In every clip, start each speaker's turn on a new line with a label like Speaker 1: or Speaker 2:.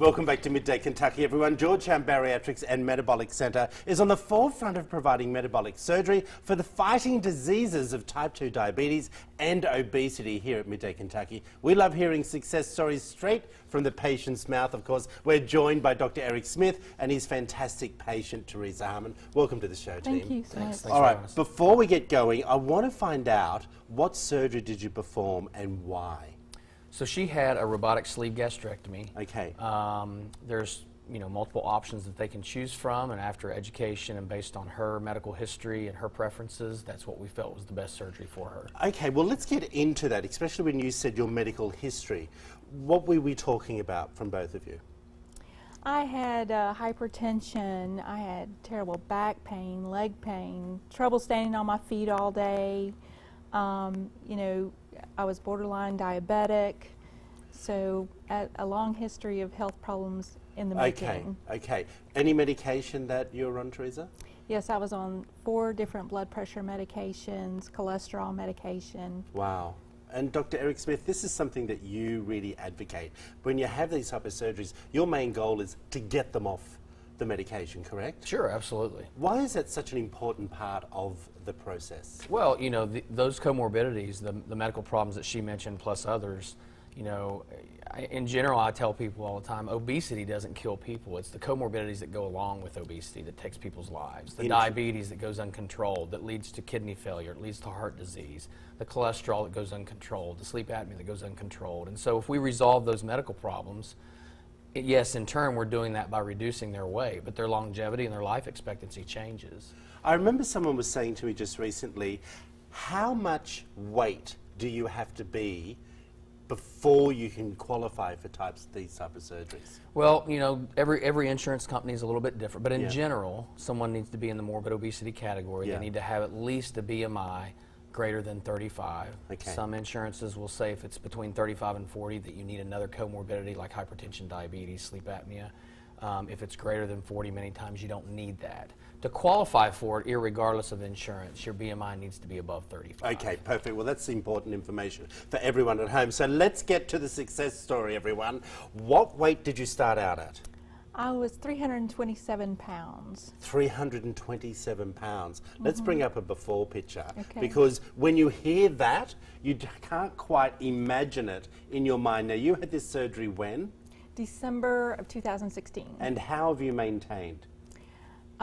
Speaker 1: Welcome back to Midday Kentucky, everyone. Georgetown Bariatrics and Metabolic Centre is on the forefront of providing metabolic surgery for the fighting diseases of type 2 diabetes and obesity here at Midday Kentucky. We love hearing success stories straight from the patient's mouth. Of course, we're joined by Dr. Eric Smith and his fantastic patient, Teresa Harmon. Welcome to the show, team.
Speaker 2: Thank you so much.
Speaker 1: All right, before we get going, I want to find out what surgery did you perform and why?
Speaker 3: So she had a robotic sleeve gastrectomy.
Speaker 1: Okay.
Speaker 3: There's multiple options that they can choose from, and after education and based on her medical history and her preferences, that's what we felt was the best surgery for her.
Speaker 1: Okay, well let's get into that, especially when you said your medical history. What were we talking about from both of you?
Speaker 2: I had hypertension, I had terrible back pain, leg pain, trouble standing on my feet all day. I was borderline diabetic, so a long history of health problems in the making.
Speaker 1: Okay. Any medication that you're on, Teresa?
Speaker 2: Yes, I was on 4 different blood pressure medications, cholesterol medication.
Speaker 1: Wow. And Dr. Eric Smith, this is something that you really advocate. When you have these type of surgeries, your main goal is to get them off the medication, correct?
Speaker 3: Sure, absolutely.
Speaker 1: Why is that such an important part of the process?
Speaker 3: Well, those comorbidities, the medical problems that she mentioned plus others, in general, I tell people all the time, obesity doesn't kill people. It's the comorbidities that go along with obesity that takes people's lives. The diabetes that goes uncontrolled, that leads to kidney failure, it leads to heart disease. The cholesterol that goes uncontrolled, the sleep apnea that goes uncontrolled. And so if we resolve those medical problems, yes, in turn, we're doing that by reducing their weight, but their longevity and their life expectancy changes.
Speaker 1: I remember someone was saying to me just recently, how much weight do you have to be before you can qualify for these type of surgeries?
Speaker 3: Well, every insurance company is a little bit different, but in general, someone needs to be in the morbid obesity category. They need to have at least a BMI greater than 35.
Speaker 1: Okay.
Speaker 3: Some insurances will say if it's between 35 and 40 that you need another comorbidity like hypertension, diabetes, sleep apnea. If it's greater than 40, many times you don't need that. To qualify for it, irregardless of insurance, your BMI needs to be above 35.
Speaker 1: Okay, perfect. Well, that's important information for everyone at home. So let's get to the success story, everyone. What weight did you start out at?
Speaker 2: I was 327 pounds.
Speaker 1: 327 pounds. Let's bring up a before picture.
Speaker 2: Okay.
Speaker 1: Because when you hear that, you can't quite imagine it in your mind. Now, you had this surgery when?
Speaker 2: December of 2016.
Speaker 1: And how have you maintained?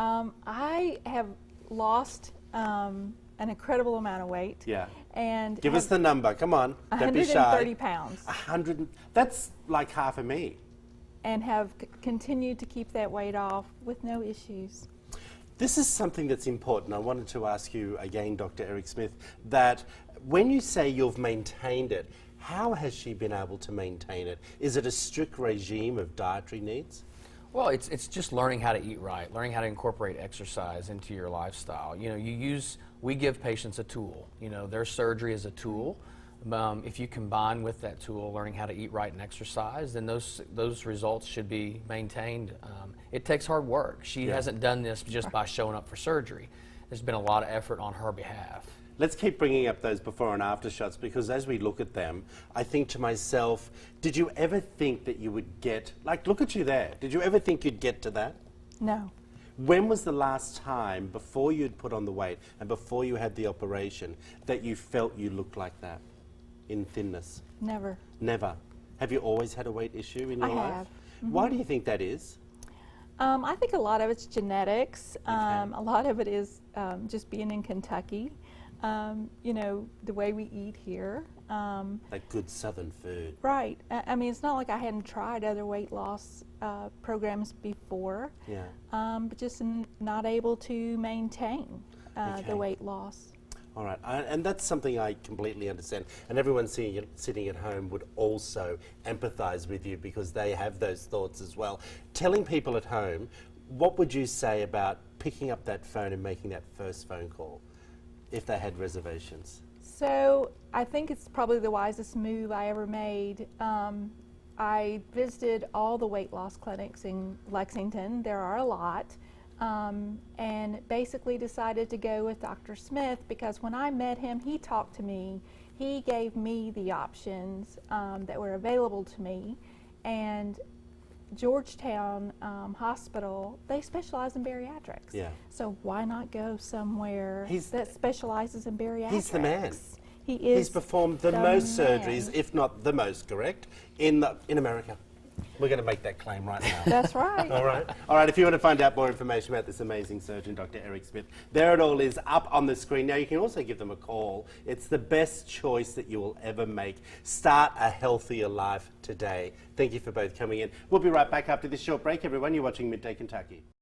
Speaker 2: I have lost an incredible amount of weight.
Speaker 1: Yeah.
Speaker 2: And
Speaker 1: give us the number. Come on. Don't be shy.
Speaker 2: 130 pounds.
Speaker 1: 100. That's like half of me.
Speaker 2: And have continued to keep that weight off with no issues.
Speaker 1: This is something that's important. I wanted to ask you again, Dr. Eric Smith, that when you say you've maintained it, how has she been able to maintain it? Is it a strict regime of dietary needs?
Speaker 3: Well, it's just learning how to eat right, learning how to incorporate exercise into your lifestyle. We give patients a tool. Their surgery is a tool. If you combine with that tool, learning how to eat right and exercise, then those results should be maintained. It takes hard work. She hasn't done this just by showing up for surgery. There's been a lot of effort on her behalf.
Speaker 1: Let's keep bringing up those before and after shots, because as we look at them, I think to myself, did you ever think that you would get, look at you there, did you ever think you'd get to that?
Speaker 2: No.
Speaker 1: When was the last time, before you'd put on the weight and before you had the operation, that you felt you looked like that in thinness?
Speaker 2: Never.
Speaker 1: Never. Have you always had a weight issue in your life?
Speaker 2: I have. Mm-hmm.
Speaker 1: Why do you think that is?
Speaker 2: I think a lot of it's genetics.
Speaker 1: Okay.
Speaker 2: A lot of it is just being in Kentucky. The way we eat here.
Speaker 1: That good southern food.
Speaker 2: Right. I mean, it's not like I hadn't tried other weight loss programs before.
Speaker 1: Yeah.
Speaker 2: But just not able to maintain the weight loss.
Speaker 1: All right, and that's something I completely understand. And everyone sitting at home would also empathize with you because they have those thoughts as well. Telling people at home, what would you say about picking up that phone and making that first phone call if they had reservations?
Speaker 2: So I think it's probably the wisest move I ever made. I visited all the weight loss clinics in Lexington. There are a lot. And basically decided to go with Dr. Smith because when I met him, he talked to me. He gave me the options that were available to me. And Georgetown Hospital, they specialize in bariatrics.
Speaker 1: Yeah.
Speaker 2: So why not go somewhere
Speaker 1: He's-
Speaker 2: that specializes in bariatrics?
Speaker 1: He's the man.
Speaker 2: He is.
Speaker 1: He's performed the most surgeries, if not the most, correct, in America. We're going to make that claim right now.
Speaker 2: That's right.
Speaker 1: All right. All right, if you want to find out more information about this amazing surgeon, Dr. Eric Smith, there it all is up on the screen. Now, you can also give them a call. It's the best choice that you will ever make. Start a healthier life today. Thank you for both coming in. We'll be right back after this short break, everyone. You're watching Midday Kentucky.